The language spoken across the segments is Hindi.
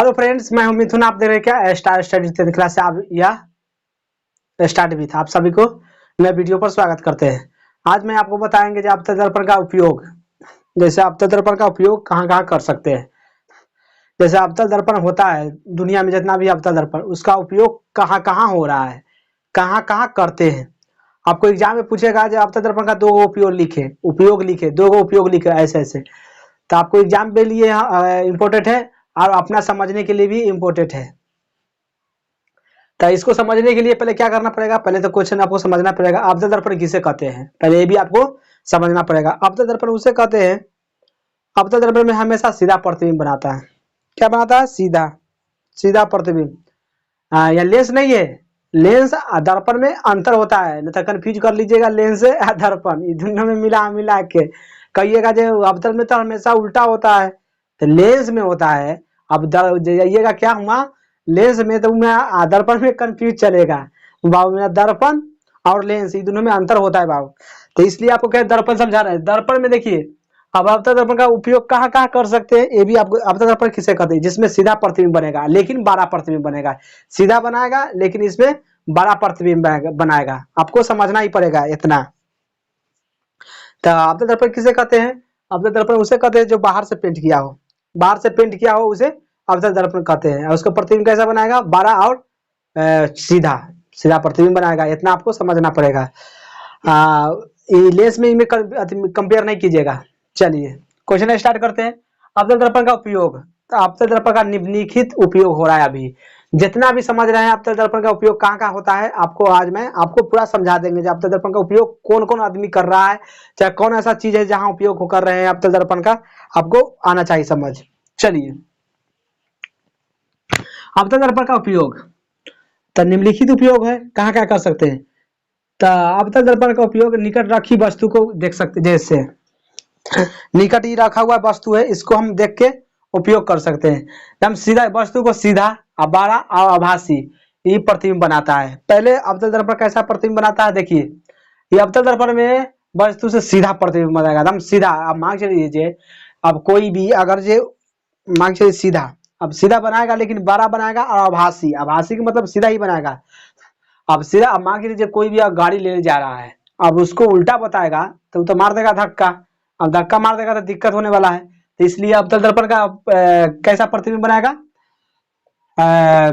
हेलो फ्रेंड्स, मैं हूं मिथुन। आप देख रहे हैं क्या स्टार स्टडी क्लास से आप यह स्टार्ट भी था। आप सभी को नए वीडियो पर स्वागत करते हैं। आज मैं आपको बताएंगे जो आपतन दर्पण का उपयोग, जैसे आपतन दर्पण का उपयोग कहाँ कहाँ कर सकते हैं। जैसे आपतन दर्पण होता है दुनिया में जितना भी आपतन दर्पण, उसका उपयोग कहाँ कहाँ हो रहा है, कहाँ कहाँ करते हैं। आपको एग्जाम में पूछेगा जो आपतन दर्पण का दो उपयोग लिखे दो उपयोग लिखे ऐसे ऐसे, तो आपको एग्जाम के लिए इम्पोर्टेंट है और अपना समझने के लिए भी इम्पोर्टेंट है। तो इसको समझने के लिए पहले क्या करना पड़ेगा, पहले तो क्वेश्चन आपको समझना पड़ेगा। आपतन दर्पण किसे कहते हैं, पहले ये भी आपको समझना पड़ेगा। आपतन दर्पण उसे कहते हैं, आपतन दर्पण में हमेशा सीधा प्रतिबिंब बनाता है। क्या बनाता है? सीधा सीधा प्रतिबिंब। या लेंस नहीं है, लेंस दर्पण में अंतर होता है, नहीं तो कंफ्यूज कर लीजिएगा लेंस से दर्पण, ये दोनों में मिला मिला के कहिएगा जो अवतल में तो हमेशा उल्टा होता है, तो लेंस में होता है। अब जाइएगा क्या हुआ, लेंस में तो मैं दर्पण में कंफ्यूज चलेगा बाबू, मेरा दर्पण और लेंस ये दोनों में अंतर होता है बाबू। तो इसलिए आपको क्या दर्पण समझा रहे हैं। दर्पण में देखिए, अब आपतन दर्पण का उपयोग कहाँ कहाँ कर सकते हैं, ये भी आपको। आपतन दर्पण किसे कहते हैं? जिसमें सीधा प्रतिबिंब बनेगा लेकिन बड़ा प्रतिबिंब बनेगा। सीधा बनाएगा लेकिन इसमें बड़ा प्रतिबिंब बनाएगा, आपको समझना ही पड़ेगा इतना। तो आपतन दर्पण किसे कहते हैं? आपतन दर्पण उसे कहते हैं जो बाहर से पेंट किया हो, बाहर से पेंट किया हो उसे आपतन दर्पण कहते हैं। उसका प्रतिबिंब कैसा बनाएगा? बड़ा और सीधा सीधा प्रतिबिंब बनाएगा, इतना आपको समझना पड़ेगा। लेंस में इनमें कंपेयर नहीं कीजिएगा। चलिए क्वेश्चन स्टार्ट करते हैं। आपतन दर्पण का उपयोग, तो आपतन दर्पण का निम्नलिखित उपयोग हो रहा है। अभी जितना भी समझ रहे हैं आपतन दर्पण का उपयोग कहाँ कहाँ होता है, आपको आज मैं आपको पूरा समझा देंगे। आपतन दर्पण का उपयोग कौन कौन आदमी कर रहा है, चाहे कौन ऐसा चीज है जहां उपयोग कर रहे हैं आपतन दर्पण का, आपको आना चाहिए समझ। चलिए, आपतन दर्पण का उपयोग तो निम्नलिखित उपयोग है, कहाँ क्या कर सकते हैं। तो आपतन दर्पण का उपयोग निकट रखी वस्तु को देख सकते, जैसे निकट ही रखा हुआ वस्तु है, इसको हम देख के उपयोग कर सकते हैं। हम सीधा वस्तु को सीधा बड़ा और आभासी ये प्रतिबिंब बनाता है। पहले आपतन दर्पण कैसा प्रतिबिंब बनाता है, देखिए ये आपतन दर्पण में वस्तु से सीधा प्रतिबिंब बनाएगा, एकदम सीधा। अब मान के लीजिए, अब कोई भी अगर जे मान के चलिए सीधा, अब सीधा बनाएगा लेकिन बड़ा बनाएगा और आभासी, आभासी का मतलब सीधा ही बनाएगा। अब सीधा, अब मान के लीजिए कोई भी गाड़ी लेने जा रहा है, अब उसको उल्टा बताएगा तो मार देगा धक्का। अब धक्का मार देगा तो दिक्कत होने वाला है, तो इसलिए आपतन दर्पण का कैसा प्रतिबिंब बनाएगा?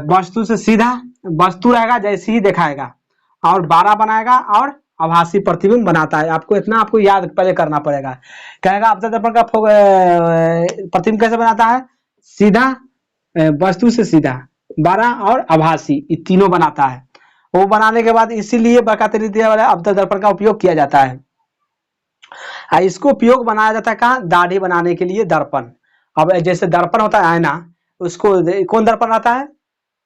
वस्तु से सीधा वस्तु रहेगा जैसे ही दिखाएगा, और बड़ा बनाएगा और आभासी प्रतिबिंब बनाता है। आपको इतना आपको याद पहले करना पड़ेगा। कहेगा आपतन दर्पण का प्रतिबिंब कैसे बनाता है? सीधा, वस्तु से सीधा, बड़ा और आभासी, ये तीनों बनाता है। वो बनाने के बाद इसीलिए बकायदा वाला आपतन दर्पण का उपयोग किया जाता है। इसको उपयोग बनाया जाता है कहाँ? दाढ़ी बनाने के लिए दर्पण। अब जैसे दर्पण होता है आईना, उसको कौन दर्पण आता है?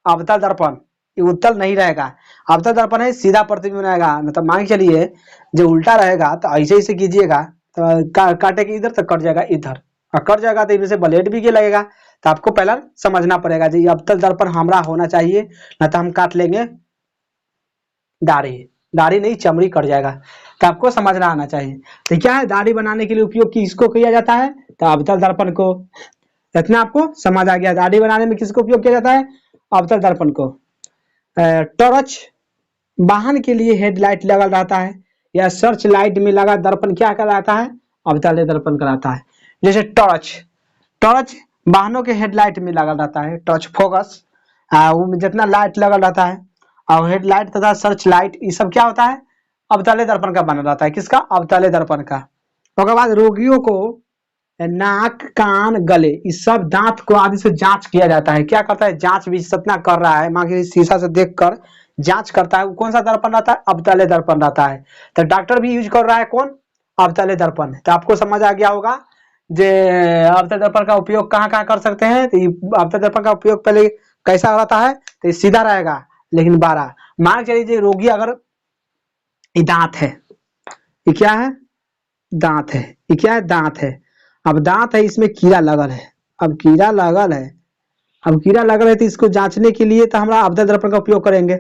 अवतल दर्पण। ये उत्तल नहीं रहेगा, अवतल दर्पण है सीधा प्रतिबिंब बनाएगा। मतलब मान के चलिए जो उल्टा रहेगा तो ऐसे ऐसे कीजिएगा तो काटेगा इधर तो कट जाएगा इधर, और कट जाएगा तो इधर से ब्लेड भी लगेगा। तो आपको पहला समझना पड़ेगा जी अवतल दर्पण हमारा होना चाहिए, नहीं तो हम काट लेंगे दाढ़ी, दाढ़ी नहीं चमड़ी कट जाएगा। तो आपको समझना आना चाहिए। तो क्या है, दाढ़ी बनाने के लिए उपयोग किसको किया जाता है? तो अवतल दर्पण को। इतना आपको समझ आ गया। दाढ़ी बनाने में किसको उपयोग किया जाता है? अवतल दर्पण को। टॉर्च वाहन के लिए हेडलाइट लगा रहता है, या सर्च लाइट में लगा दर्पण क्या कहलाता है? अवतल दर्पण कहलाता है। जैसे टॉर्च, टॉर्च वाहनों के हेडलाइट में लगा रहता है, टॉर्च फोकस, वो जितना लाइट लगा रहता है, और हेडलाइट तथा सर्च लाइट ये सब क्या होता है? अवतल दर्पण का बना रहता है। किसका? अवतल दर्पण का। उसके बाद रोगियों को नाक, कान, गले, इस सब दांत को आदि से जांच किया जाता है। क्या करता है? जांच भी सतना कर रहा है, मान के शीशा से देखकर जांच करता है। वो कौन सा दर्पण रहता है? अवतल दर्पण रहता है। तो डॉक्टर भी यूज कर रहा है कौन? अवतल दर्पण। तो आपको समझ आ गया होगा जे अवतल दर्पण का उपयोग कहाँ कहाँ कर सकते हैं। तो अवतल दर्पण का उपयोग पहले कैसा रहता है? तो सीधा रहेगा लेकिन बड़ा। मान के लीजिए रोगी अगर, ये दांत है, ये क्या है? दांत है। ये क्या है? दांत है। अब दांत है, इसमें कीड़ा लगल है। अब कीड़ा लगल है, अब कीड़ा लगल है तो इसको जांचने के लिए तो हमरा अवतल दर्पण का उपयोग करेंगे।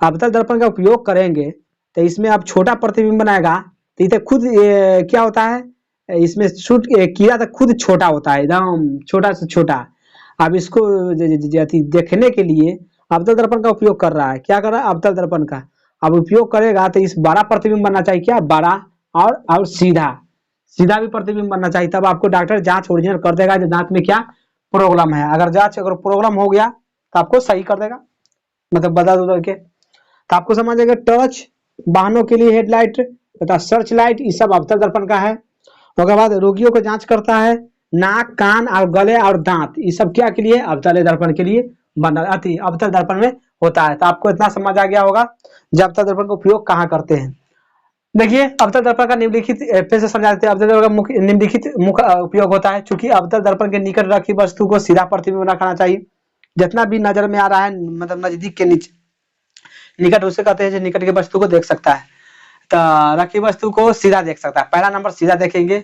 अवतल दर्पण का उपयोग करेंगे तो इसमें अब छोटा प्रतिबिंब बनाएगा। तो ये खुद क्या होता है, इसमें कीड़ा तो खुद छोटा होता है, एकदम छोटा से छोटा। अब इसको देखने के लिए अवतल दर्पण का उपयोग कर रहा है। क्या कर रहा है? अवतल दर्पण का अब उपयोग करेगा तो इस बड़ा प्रतिबिंब बनना चाहिए, क्या बड़ा और सीधा सीधा भी प्रतिबिंब बनना चाहिए। तब आपको डॉक्टर जांच ओरिजिनल कर देगा जो दांत में क्या प्रॉब्लम है। अगर प्रॉब्लम हो गया तो आपको सही कर देगा, मतलब बदल उधर के। तो आपको समझ आएगा टॉर्च वाहनों के लिए हेडलाइट तथा सर्च लाइट ये सब अवतल दर्पण का है। उसके बाद रोगियों को जांच करता है, नाक कान और गले और दांत ये सब क्या के लिए? अवतल दर्पण के लिए बना अवतल दर्पण में होता है। तो आपको इतना समझ आ गया होगा जब अवतल दर्पण का उपयोग कहाँ करते हैं। देखिए अवतल दर्पण का निम्नलिखित फिर से समझा देते हैं। अवतल दर्पण का निम्नलिखित मुख्य उपयोग होता है। चूंकि अवतल दर्पण के निकट रखी वस्तु को सीधा प्रतिबिंब रखना चाहिए। जितना भी नजर में आ रहा है, मतलब नजदीक के नीचे निकट उसे कहते हैं जो निकट की वस्तु को देख सकता है। तो रखी वस्तु को सीधा देख सकता है। पहला नंबर सीधा देखेंगे।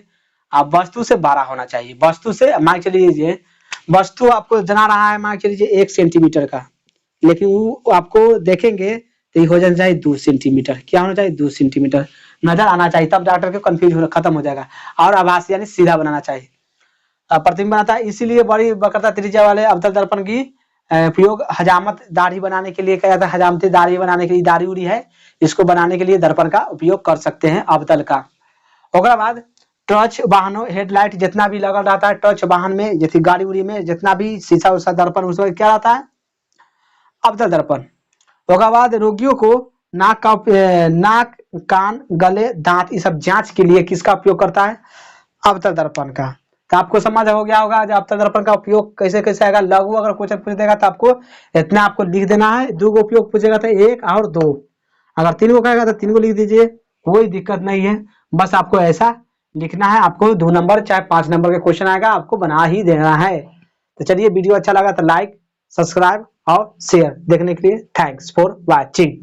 आप वस्तु से बड़ा होना चाहिए। वस्तु से मान के लीजिए वस्तु आपको जना रहा है मान के लीजिए 1 सेंटीमीटर का, लेकिन वो आपको देखेंगे तो ये हो जाना चाहिए 2 सेंटीमीटर। क्या होना चाहिए? 2 सेंटीमीटर नजर आना चाहिए। तब डॉक्टर को कंफ्यूज खत्म हो जाएगा। और आभासी यानी सीधा बनाना चाहिए। प्रतिबिंब बनाता है। इसीलिए बड़ी वक्रता त्रिज्या वाले अवतल दर्पण की उपयोग हजामत दाढ़ी बनाने के लिए किया जाता है। हजामती दाढ़ी बनाने के लिए दाढ़ी उड़ी है, इसको बनाने के लिए दर्पण का उपयोग कर सकते हैं अवतल का। उसके बाद टच वाहनों हेडलाइट जितना भी लगा रहता है टच वाहन में, जैसे गाड़ी उड़ी में जितना भी शीशा उषा दर्पण उसमें क्या रहता है? अवतल दर्पण। उसके बाद रोगियों को नाक कान गले दांत ये सब जांच के लिए किसका उपयोग करता है? अवतल दर्पण का। तो आपको समझ हो गया होगा जो अवतल दर्पण का उपयोग कैसे कैसे आएगा। लघु अगर क्वेश्चन पूछ देगा तो आपको इतना आपको लिख देना है। 2 को उपयोग पूछेगा तो 1 और 2, अगर 3 को कहेगा तो 3 को लिख दीजिए, कोई दिक्कत नहीं है। बस आपको ऐसा लिखना है। आपको 2 नंबर चाहे 5 नंबर के क्वेश्चन आएगा, आपको बना ही देना है। तो चलिए वीडियो अच्छा लगा तो लाइक सब्सक्राइब और शेयर देखने के लिए थैंक्स फॉर वॉचिंग।